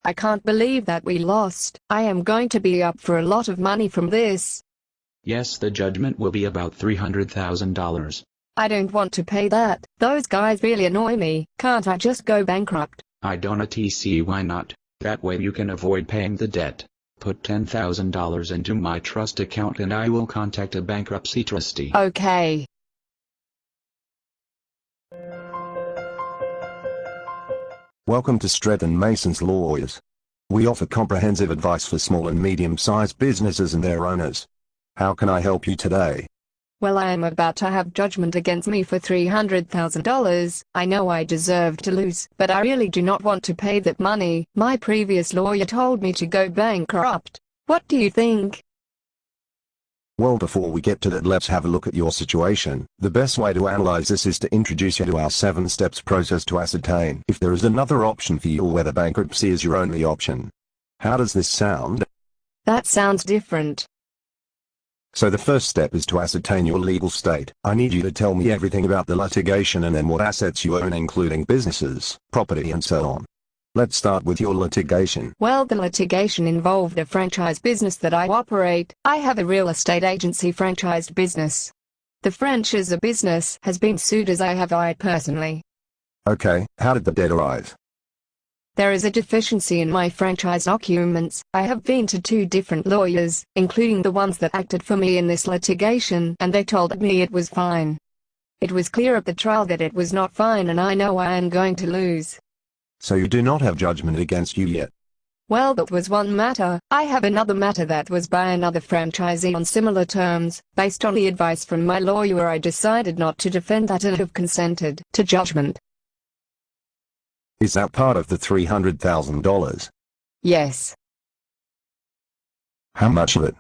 I can't believe that we lost. I am going to be up for a lot of money from this. Yes, the judgment will be about $300,000. I don't want to pay that. Those guys really annoy me. Can't I just go bankrupt? I don't see why not. That way you can avoid paying the debt. Put $10,000 into my trust account and I will contact a bankruptcy trustee. Okay. Welcome to Streten Masons Lawyers. We offer comprehensive advice for small and medium-sized businesses and their owners. How can I help you today? Well, I am about to have judgment against me for $300,000. I know I deserve to lose, but I really do not want to pay that money. My previous lawyer told me to go bankrupt. What do you think? Well, before we get to that, let's have a look at your situation. The best way to analyze this is to introduce you to our 7 steps process to ascertain if there is another option for you or whether bankruptcy is your only option. How does this sound? That sounds different. So the first step is to ascertain your legal state. I need you to tell me everything about the litigation and then what assets you own, including businesses, property and so on. Let's start with your litigation. Well, the litigation involved a franchise business that I operate. I have a real estate agency franchised business. The franchise business has been sued as I personally. Okay, how did the debt arise? There is a deficiency in my franchise documents. I have been to 2 different lawyers, including the ones that acted for me in this litigation, and they told me it was fine. It was clear at the trial that it was not fine, and I know I am going to lose. So you do not have judgment against you yet? Well, that was one matter. I have another matter that was by another franchisee on similar terms. Based on the advice from my lawyer, I decided not to defend that and have consented to judgment. Is that part of the $300,000? Yes. How much of it?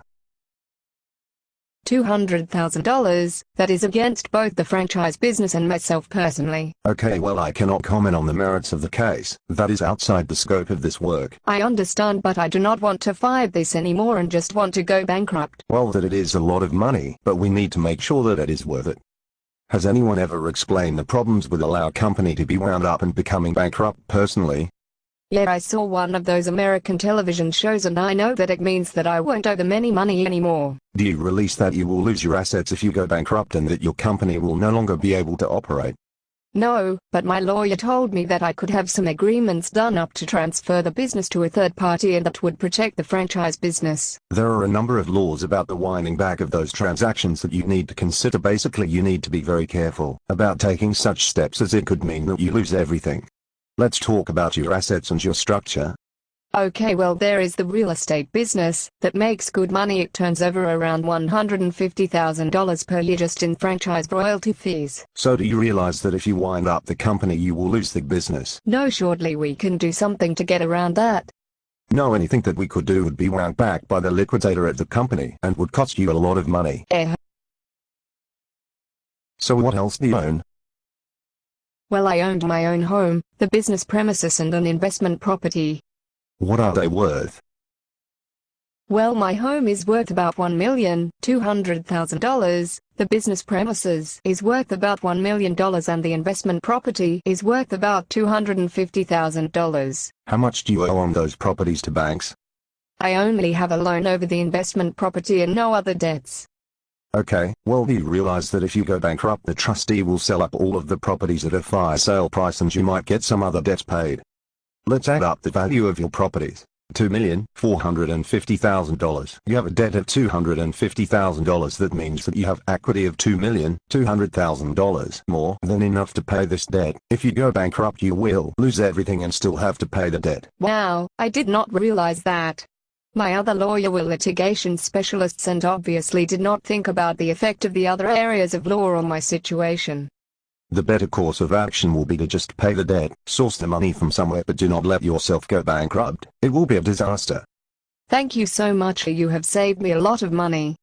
$200,000. That is against both the franchise business and myself personally. Okay, well, I cannot comment on the merits of the case. That is outside the scope of this work. I understand, but I do not want to fight this anymore and just want to go bankrupt. Well, that it is a lot of money, but we need to make sure that it is worth it. Has anyone ever explained the problems with our company to be wound up and becoming bankrupt personally? Yeah, I saw one of those American television shows and I know that it means that I won't owe them any money anymore. Do you release that you will lose your assets if you go bankrupt and that your company will no longer be able to operate? No, but my lawyer told me that I could have some agreements done up to transfer the business to a third party and that would protect the franchise business. There are a number of laws about the winding back of those transactions that you need to consider. Basically, you need to be very careful about taking such steps as it could mean that you lose everything. Let's talk about your assets and your structure. Okay, well, there is the real estate business that makes good money. It turns over around $150,000 per year just in franchise royalty fees. So do you realize that if you wind up the company you will lose the business? No, surely we can do something to get around that. No, anything that we could do would be wound back by the liquidator at the company and would cost you a lot of money. So what else do you own? Well, I owned my own home, the business premises and an investment property. What are they worth? Well, my home is worth about $1,200,000, the business premises is worth about $1 million and the investment property is worth about $250,000. How much do you owe on those properties to banks? I only have a loan over the investment property and no other debts. Okay, well, do you realize that if you go bankrupt the trustee will sell up all of the properties at a fire sale price and you might get some other debts paid? Let's add up the value of your properties. $2,450,000. You have a debt of $250,000. That means that you have equity of $2,200,000, more than enough to pay this debt. If you go bankrupt you will lose everything and still have to pay the debt. Wow, I did not realize that. My other lawyer were litigation specialists and obviously did not think about the effect of the other areas of law on my situation. The better course of action will be to just pay the debt, source the money from somewhere, but do not let yourself go bankrupt. It will be a disaster. Thank you so much. You have saved me a lot of money.